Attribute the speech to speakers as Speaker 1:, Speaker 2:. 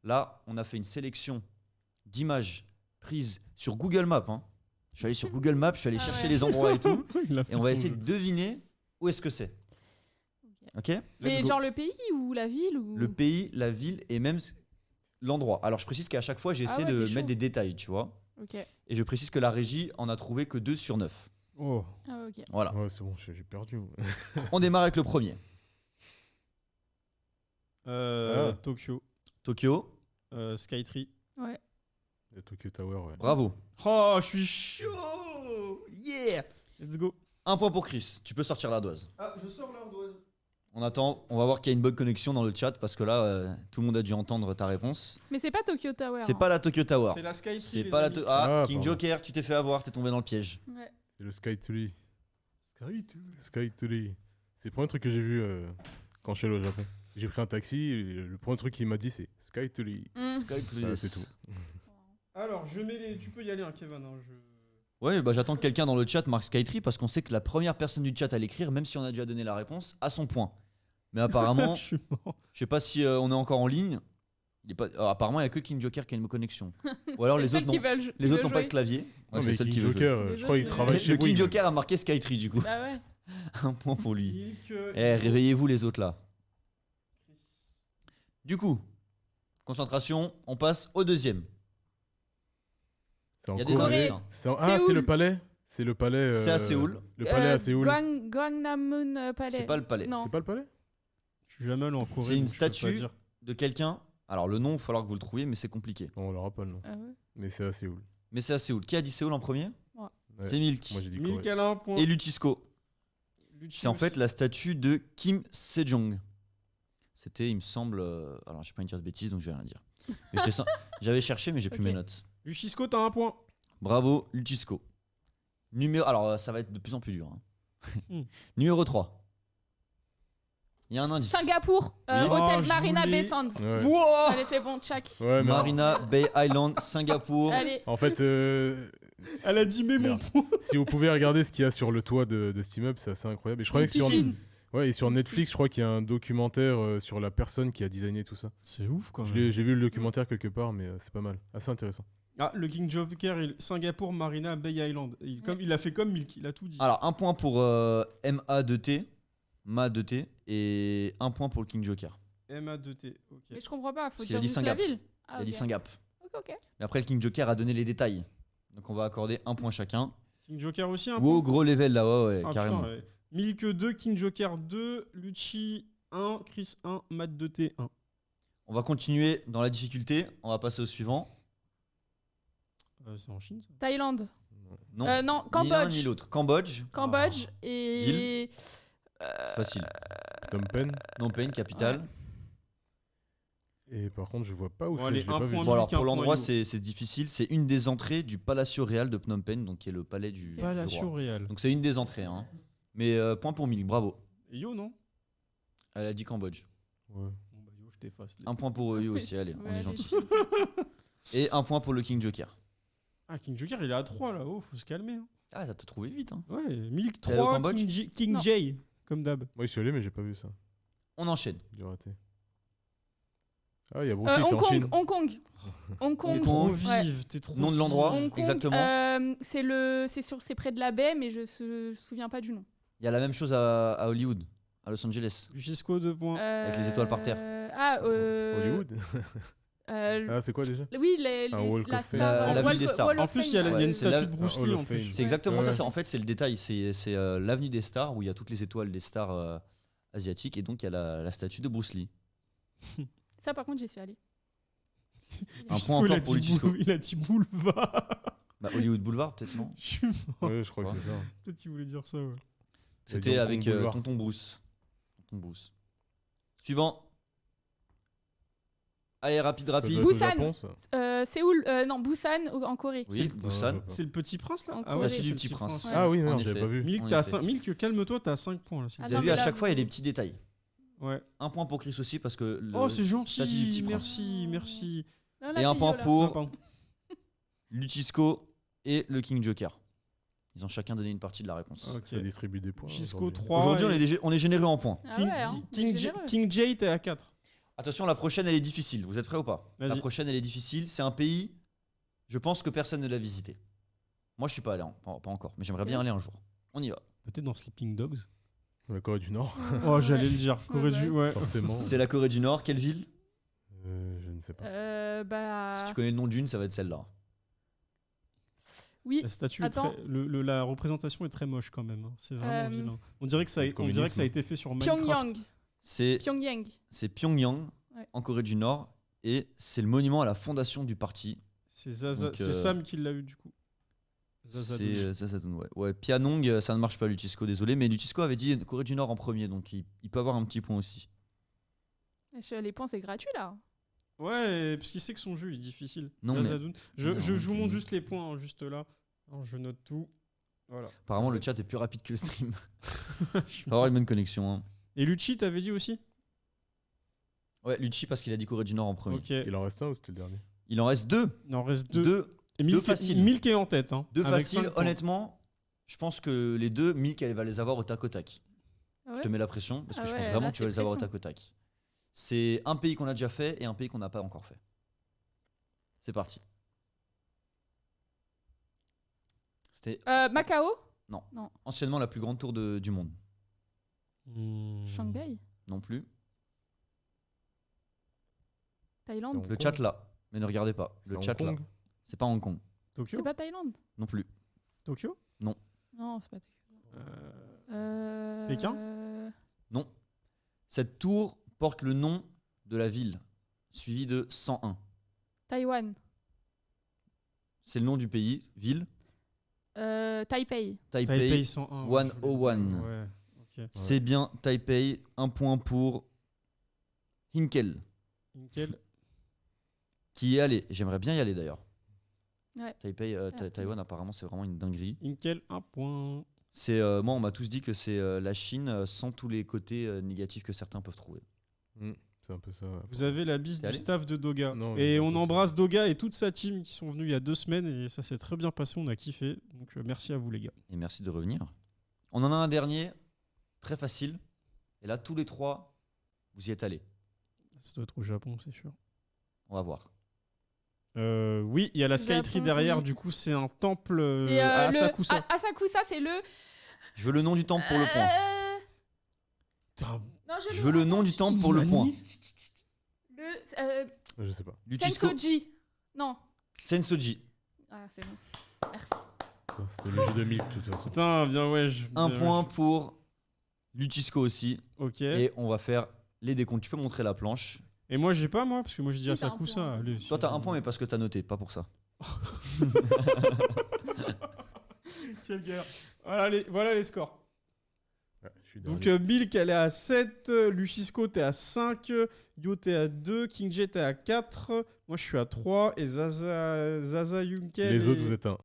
Speaker 1: Là, on a fait une sélection d'images prises sur Google Maps. Hein. Je suis allé sur Google Maps, je suis allé chercher les endroits et tout. Et on va essayer de deviner où est-ce que c'est. Ok.
Speaker 2: Mais genre le pays ou la ville ou...
Speaker 1: Le pays, la ville et même l'endroit. Alors je précise qu'à chaque fois, j'ai essayé de
Speaker 2: t'es
Speaker 1: mettre
Speaker 2: chaud.
Speaker 1: des détails, tu vois.
Speaker 2: Ok.
Speaker 1: Et je précise que la régie en a trouvé que 2 sur 9.
Speaker 3: Oh.
Speaker 2: Ah, ok.
Speaker 1: Voilà.
Speaker 3: Ouais, c'est bon, j'ai perdu.
Speaker 1: On démarre avec le premier.
Speaker 3: Tokyo.
Speaker 1: Tokyo.
Speaker 3: Skytree.
Speaker 2: Ouais.
Speaker 3: Le Tokyo Tower, ouais.
Speaker 1: Bravo.
Speaker 3: Oh, je suis chaud.
Speaker 1: Yeah.
Speaker 3: Let's go.
Speaker 1: 1 point pour Chris. Tu peux sortir l'ardoise.
Speaker 3: Ah, je sors l'ardoise.
Speaker 1: On attend. On va voir qu'il y a une bonne connexion dans le chat parce que là, tout le monde a dû entendre ta réponse.
Speaker 2: Mais c'est pas Tokyo Tower.
Speaker 1: C'est pas la Tokyo Tower.
Speaker 3: C'est la Skytree.
Speaker 1: C'est
Speaker 3: les
Speaker 1: pas la
Speaker 3: amis.
Speaker 1: Ah,
Speaker 3: Ah,
Speaker 1: King
Speaker 3: pardon.
Speaker 1: Joker, tu t'es fait avoir, t'es tombé dans le piège.
Speaker 2: Ouais.
Speaker 3: C'est le Skytree. Skytree. C'est le premier truc que j'ai vu quand je suis allé au Japon. J'ai pris un taxi et le premier truc qu'il m'a dit c'est Skytree. Voilà, c'est tout. Alors, je mets les. Tu peux y aller, hein, Kevin. Hein,
Speaker 1: Ouais, bah j'attends que quelqu'un dans le chat marque Skytree parce qu'on sait que la première personne du chat à l'écrire, même si on a déjà donné la réponse, a son point. Mais apparemment,
Speaker 3: Je suis mort.
Speaker 1: je sais pas si on est encore en ligne. Il est pas... apparemment, il y a que King Joker qui a une connexion. Ou alors les autres n'ont pas de clavier. Ouais,
Speaker 3: Non,
Speaker 1: c'est
Speaker 3: mais
Speaker 1: le seul
Speaker 3: King
Speaker 1: qui veut jouer.
Speaker 3: Joker, je crois qu'il travaille chez
Speaker 1: Le
Speaker 3: Bouygues.
Speaker 1: King Joker a marqué Skytree du coup.
Speaker 2: Bah ouais.
Speaker 1: 1 point pour lui. Réveillez-vous les autres là. Du coup, concentration, on passe au deuxième.
Speaker 3: C'est en
Speaker 1: Il y a des
Speaker 3: Corée.
Speaker 1: indices. Hein.
Speaker 3: Ah,
Speaker 2: Séoul.
Speaker 3: c'est le palais. C'est le palais.
Speaker 1: C'est à Séoul.
Speaker 3: Le palais à Séoul.
Speaker 2: Gwangnam Palais.
Speaker 1: C'est pas le palais.
Speaker 2: Non.
Speaker 3: C'est pas le palais. Je suis jamais allé en Corée.
Speaker 1: C'est une
Speaker 3: donc je peux pas
Speaker 1: statue
Speaker 3: dire.
Speaker 1: de quelqu'un. Alors le nom, il va falloir que vous le trouviez, mais c'est compliqué.
Speaker 3: Non, on l'aura pas le nom.
Speaker 2: Ah ouais.
Speaker 3: Mais c'est à Séoul.
Speaker 1: Mais c'est à Séoul. Qui a dit Séoul en premier?
Speaker 2: Ouais.
Speaker 3: Ouais.
Speaker 1: C'est Milk.
Speaker 3: Moi j'ai dit
Speaker 4: Milk
Speaker 3: Corée.
Speaker 4: à un point.
Speaker 1: Et Lutisco.
Speaker 4: Lucci
Speaker 1: C'est en fait
Speaker 4: aussi.
Speaker 1: la statue de Kim Sejong. C'était, il me semble. Alors, je vais pas dire de bêtises, donc je vais rien dire. Mais j'avais cherché, mais j'ai plus
Speaker 2: Ok.
Speaker 1: mes notes.
Speaker 4: Luchisco, t'as un point.
Speaker 1: Bravo, Lutisco. Alors, ça va être de plus en plus dur. Hein. Numéro 3. Il y a un indice.
Speaker 2: Singapour.
Speaker 1: Oui.
Speaker 2: Hôtel
Speaker 4: Oh, je
Speaker 2: Marina
Speaker 4: voulais-
Speaker 2: Bay Sands.
Speaker 3: Ouais.
Speaker 4: Wouah.
Speaker 2: Allez, c'est bon, tchac.
Speaker 3: Ouais, mais
Speaker 1: Marina Bay Island, Singapour.
Speaker 2: Allez.
Speaker 3: en fait,
Speaker 4: Elle a dit mais mon
Speaker 3: Merde.
Speaker 4: point.
Speaker 3: si vous pouvez regarder ce qu'il y a sur le toit de cet immeuble, c'est assez incroyable. Et je crois que sur,
Speaker 2: Piscine.
Speaker 3: ouais, et sur Netflix, je crois qu'il y a un documentaire sur la personne qui a designé tout ça.
Speaker 4: C'est ouf quand
Speaker 3: J'ai vu le documentaire quelque part, mais c'est pas mal. Assez intéressant.
Speaker 4: Ah, le King Joker, Singapour, Marina, Bay Island. Il a fait comme Milk, il a tout dit.
Speaker 1: Alors, 1 point pour MA2T. MA2T. Et 1 point pour le King Joker.
Speaker 4: MA2T, ok.
Speaker 2: Mais je comprends pas, faut
Speaker 1: Parce qu'il a
Speaker 2: dire
Speaker 1: dit
Speaker 2: juste la
Speaker 1: Singap.
Speaker 2: ville.
Speaker 1: Il a dit Singap.
Speaker 2: Ok.
Speaker 1: Mais après, le King Joker a donné les détails. Donc, on va accorder 1 point chacun.
Speaker 4: King Joker aussi un
Speaker 1: Wow,
Speaker 4: point.
Speaker 1: gros level là, ouais,
Speaker 4: Ah,
Speaker 1: carrément.
Speaker 4: putain, ouais. Milk 2, King Joker 2, Lucci 1, Chris 1, Matt2T 1.
Speaker 1: On va continuer dans la difficulté. On va passer au suivant.
Speaker 4: C'est en Chine ça.
Speaker 2: Thaïlande.
Speaker 1: Non,
Speaker 2: Non,
Speaker 1: ni l'un
Speaker 2: Cambodge.
Speaker 1: ni l'autre. Cambodge,
Speaker 2: Cambodge et.
Speaker 1: c'est facile.
Speaker 3: Phnom Penh.
Speaker 1: Phnom Penh, capitale.
Speaker 3: Et par contre, je vois pas où
Speaker 4: Bon,
Speaker 3: c'est.
Speaker 4: allez,
Speaker 3: Je l'ai
Speaker 4: un
Speaker 3: pas vu.
Speaker 4: point.
Speaker 1: Bon, alors
Speaker 4: Milk, un
Speaker 1: pour
Speaker 4: point,
Speaker 1: l'endroit,
Speaker 4: Yo.
Speaker 1: c'est difficile. C'est une des entrées du Palacio Real de Phnom Penh, donc qui est le palais du
Speaker 4: Palacio
Speaker 1: roi.
Speaker 4: Real.
Speaker 1: Donc c'est une des entrées. Hein. Mais point pour Milk, bravo.
Speaker 4: Et Yo, non?
Speaker 1: Elle a dit Cambodge.
Speaker 3: Ouais.
Speaker 4: Bon bah Yo, je t'efface.
Speaker 1: 1 point pour eux aussi, allez, on
Speaker 2: Ouais,
Speaker 1: est
Speaker 2: allez,
Speaker 1: gentil.
Speaker 2: chill.
Speaker 1: Et 1 point pour le King Joker.
Speaker 4: Ah, King Joker, il est à 3 là. Oh, faut se calmer. Hein.
Speaker 1: Ah, ça t'a trouvé vite. Hein.
Speaker 4: Ouais, Milk
Speaker 1: T'es allé au
Speaker 4: 3,
Speaker 1: Cambodge
Speaker 4: King
Speaker 2: Non.
Speaker 4: J, comme d'hab.
Speaker 3: Moi, je suis allé, mais j'ai pas vu ça.
Speaker 1: On enchaîne.
Speaker 3: J'ai raté. Ah, il y a Bruce Lee, c'est
Speaker 2: Hong
Speaker 3: en
Speaker 2: Kong.
Speaker 3: Chine.
Speaker 2: Hong Kong. Hong Kong.
Speaker 1: Hong
Speaker 4: Trop
Speaker 1: Kong.
Speaker 2: Ouais.
Speaker 4: vive, t'es trop
Speaker 1: Nom de
Speaker 4: vive.
Speaker 1: l'endroit.
Speaker 2: Hong Kong,
Speaker 1: Exactement.
Speaker 2: c'est près de la baie, mais je me souviens pas du nom.
Speaker 1: Il y a la même chose à Hollywood, à Los Angeles.
Speaker 4: Luchisco 2 points.
Speaker 1: Avec les étoiles par terre.
Speaker 3: Hollywood. Ah, c'est quoi déjà?
Speaker 2: Oui,
Speaker 3: Un Walk
Speaker 2: la
Speaker 3: of Fame.
Speaker 2: star.
Speaker 1: L'avenue des stars.
Speaker 4: En plus, il y a
Speaker 1: Ouais,
Speaker 4: une
Speaker 1: c'est la-
Speaker 4: statue de Bruce
Speaker 3: Hall
Speaker 4: Lee
Speaker 3: of
Speaker 4: en plus.
Speaker 3: Fame.
Speaker 1: C'est exactement
Speaker 3: Ouais.
Speaker 1: ça. En fait, c'est le détail. C'est l'avenue des stars où il y a toutes les étoiles des stars asiatiques. Et donc, il y a la statue de Bruce Lee.
Speaker 2: Ça, par contre, j'y suis allée.
Speaker 1: Un
Speaker 4: Luchisco,
Speaker 1: point
Speaker 4: il a
Speaker 1: encore pour
Speaker 4: dit
Speaker 1: Luchisco.
Speaker 4: il a dit boulevard.
Speaker 1: Bah, Hollywood Boulevard, peut-être, non?
Speaker 4: Je suis mort.
Speaker 3: Ouais, je crois que c'est ça.
Speaker 4: Peut-être qu'il voulait dire ça, ouais.
Speaker 1: C'était
Speaker 3: Hong Kong
Speaker 1: avec
Speaker 3: Boulevard.
Speaker 1: Tonton Bruce. Tonton Bruce. Suivant. Allez, rapide.
Speaker 3: Ça doit être au
Speaker 2: Busan.
Speaker 3: Japon, ça.
Speaker 2: Séoul, non, Busan, en Corée.
Speaker 1: Oui, Busan.
Speaker 4: C'est le petit prince là
Speaker 2: En
Speaker 4: Ah
Speaker 2: Corée.
Speaker 1: Statue
Speaker 4: c'est
Speaker 1: du
Speaker 4: le
Speaker 1: petit prince.
Speaker 2: Ouais.
Speaker 3: Ah oui,
Speaker 1: En
Speaker 3: non,
Speaker 1: effet.
Speaker 3: j'avais pas vu.
Speaker 4: Milk,
Speaker 1: En
Speaker 4: t'as
Speaker 1: effet.
Speaker 4: 5... Milk, calme-toi, t'as 5 points là. s'il te
Speaker 2: Ah
Speaker 1: Vous
Speaker 4: plaît.
Speaker 1: avez
Speaker 2: non,
Speaker 1: vu,
Speaker 2: mais
Speaker 1: à
Speaker 2: là,
Speaker 1: chaque fois, il y a
Speaker 2: vous-
Speaker 1: des petits détails.
Speaker 4: Ouais.
Speaker 1: Un point pour Chris aussi, parce que
Speaker 4: Oh, c'est
Speaker 1: statue du petit
Speaker 4: gentil.
Speaker 1: prince.
Speaker 4: Merci.
Speaker 2: Non, là,
Speaker 1: Et un
Speaker 2: c'est
Speaker 1: point
Speaker 2: Yo, là.
Speaker 4: Ah,
Speaker 1: pour
Speaker 4: pardon.
Speaker 1: Lutisco et le King Joker. Ils ont chacun donné une partie de la réponse.
Speaker 4: Ok.
Speaker 3: Ça distribue des points.
Speaker 4: Luchisco
Speaker 3: aujourd'hui.
Speaker 4: 3.
Speaker 1: Aujourd'hui, on est généreux en points.
Speaker 2: Ah ouais, hein,
Speaker 4: King
Speaker 2: généreux.
Speaker 4: J, t'es à 4.
Speaker 1: Attention, la prochaine, elle est difficile. Vous êtes prêts ou pas? La
Speaker 4: Vas-y.
Speaker 1: prochaine, elle est difficile. C'est un pays, je pense que personne ne l'a visité. Moi, je suis pas allé, hein. Pas encore, mais j'aimerais bien aller un jour. On y va.
Speaker 4: Peut-être dans Sleeping Dogs.
Speaker 3: La Corée du Nord,
Speaker 4: Oh, j'allais le dire. Corée du... Ouais.
Speaker 3: forcément.
Speaker 1: C'est la Corée du Nord. Quelle ville?
Speaker 3: Je ne sais pas.
Speaker 2: Bah.
Speaker 1: Si tu connais le nom d'une, ça va être celle-là.
Speaker 2: Oui.
Speaker 4: La statue est
Speaker 2: Attends.
Speaker 4: très... la représentation est très moche quand même. Hein. C'est vraiment vilain. On dirait que ça
Speaker 3: Le
Speaker 4: a été fait sur Minecraft.
Speaker 2: Pyongyang.
Speaker 1: C'est
Speaker 2: Pyongyang.
Speaker 1: Pyongyang,
Speaker 2: Ouais.
Speaker 1: en Corée du Nord, et c'est le monument à la fondation du parti.
Speaker 4: C'est
Speaker 1: Donc,
Speaker 4: c'est Sam qui l'a eu du coup.
Speaker 1: C'est Zazadoun, ouais. Ouais, Pianong, ça ne marche pas, Lutisco, désolé, mais Lutisco avait dit Corée du Nord en premier, donc il peut avoir un petit point aussi.
Speaker 2: Les points, c'est gratuit là.
Speaker 4: Ouais, parce qu'il sait que son jeu est difficile.
Speaker 1: Non, mais-
Speaker 4: Zazadoun. Je
Speaker 1: Non,
Speaker 4: vous
Speaker 1: ok.
Speaker 4: montre juste les points, hein, juste là. Alors, je note tout. Voilà.
Speaker 1: Apparemment, le chat est plus rapide que le stream. Faut avoir une bonne connexion. Hein.
Speaker 4: Et Lucci, t'avais dit aussi?
Speaker 1: Ouais, Lucci, parce qu'il a dit Corée du Nord en premier.
Speaker 4: Ok.
Speaker 3: Il en reste un ou c'était le dernier?
Speaker 1: Il en reste deux.
Speaker 4: Il en reste deux.
Speaker 1: Deux,
Speaker 4: Et Milk,
Speaker 1: faciles.
Speaker 4: Milk est en tête. Hein,
Speaker 1: deux
Speaker 4: avec
Speaker 1: faciles.
Speaker 4: 5 points.
Speaker 1: Honnêtement, je pense que les deux, Milk, elle va les avoir au tac au tac.
Speaker 2: Ah
Speaker 1: Je
Speaker 2: ouais
Speaker 1: te mets la pression, parce que
Speaker 2: Ah
Speaker 1: je pense
Speaker 2: ouais,
Speaker 1: vraiment
Speaker 2: là,
Speaker 1: que tu vas
Speaker 2: c'est
Speaker 1: les avoir au
Speaker 2: pression.
Speaker 1: tac au tac. C'est un pays qu'on a déjà fait et un pays qu'on n'a pas encore fait. C'est parti. C'était
Speaker 2: Macao.
Speaker 1: anciennement la plus grande tour du monde.
Speaker 2: Shanghai.
Speaker 1: Non plus.
Speaker 2: Thaïlande.
Speaker 3: Donc,
Speaker 1: Le chat là, mais ne regardez pas.
Speaker 3: C'est
Speaker 1: Le
Speaker 3: Hong
Speaker 1: chat là.
Speaker 3: Kong.
Speaker 1: C'est pas Hong Kong.
Speaker 4: Tokyo.
Speaker 2: C'est pas Thaïlande.
Speaker 1: Non plus.
Speaker 4: Tokyo.
Speaker 2: Non, c'est pas Tokyo.
Speaker 4: Pékin
Speaker 1: Non. Cette tour porte le nom de la ville, suivi de 101.
Speaker 2: Taïwan.
Speaker 1: C'est le nom du pays, ville.
Speaker 2: Taipei.
Speaker 1: Taipei.
Speaker 4: Taipei 101. ouais,
Speaker 1: 101.
Speaker 4: je voulais dire, ouais. Ok.
Speaker 1: C'est bien Taipei. Un point pour Hinkel,
Speaker 4: Nickel.
Speaker 1: qui y est allé. J'aimerais bien y aller d'ailleurs.
Speaker 2: Ouais.
Speaker 1: Taipei,
Speaker 2: stylé.
Speaker 1: Taïwan, apparemment, c'est vraiment une dinguerie.
Speaker 4: Nickel, un point.
Speaker 1: C'est moi, on m'a tous dit que c'est la Chine sans tous les côtés négatifs que certains peuvent trouver.
Speaker 3: C'est un peu ça. ouais.
Speaker 4: Vous avez la bise
Speaker 1: T'es
Speaker 4: du
Speaker 1: allé
Speaker 4: staff de Doga.
Speaker 3: Non,
Speaker 4: et
Speaker 3: j'ai
Speaker 4: on
Speaker 3: pas
Speaker 4: embrasse Doga et toute sa team qui sont venus il y a 2 semaines et ça s'est très bien passé, on a kiffé. Donc merci à vous les gars.
Speaker 1: Et merci de revenir. On en a un dernier, très facile. Et là, tous les trois, vous y êtes allés.
Speaker 4: Ça doit être au Japon, c'est sûr.
Speaker 1: On va voir.
Speaker 4: Oui, il y a la Skytree
Speaker 2: Japon,
Speaker 4: derrière,
Speaker 2: oui.
Speaker 4: du coup c'est un temple
Speaker 2: C'est,
Speaker 4: à
Speaker 2: le-
Speaker 4: Asakusa.
Speaker 2: Asakusa, c'est le.
Speaker 1: Je veux le nom du temple pour le point.
Speaker 4: Putain,
Speaker 2: Non,
Speaker 1: Je veux le nom du temple pour le point.
Speaker 2: Le.
Speaker 3: Je sais pas.
Speaker 1: Lutisco.
Speaker 2: Sensoji. Non.
Speaker 1: Sensoji.
Speaker 2: Ah, c'est bon. Merci.
Speaker 3: Non, c'était le jeu de Milk de toute façon.
Speaker 4: Putain, bien ouais.
Speaker 1: Un point pour Lutisco aussi.
Speaker 4: Ok.
Speaker 1: Et on va faire les décomptes. Tu peux montrer la planche.
Speaker 4: Et moi j'ai pas moi, parce que moi j'ai dit
Speaker 2: Oui, t'as un
Speaker 4: Asakusa.
Speaker 2: point.
Speaker 4: Allez,
Speaker 1: Toi, t'as un point, mais parce que t'as noté, pas pour ça.
Speaker 4: Quelle galère. Voilà les scores.
Speaker 3: Ouais, je suis
Speaker 4: Donc
Speaker 3: dernier.
Speaker 4: Milk elle est à 7, Lucisco t'es à 5, Yo t'es à 2, King J t'es à 4, moi je suis à 3 et Zaza Yunkel.
Speaker 3: Les autres, vous êtes un.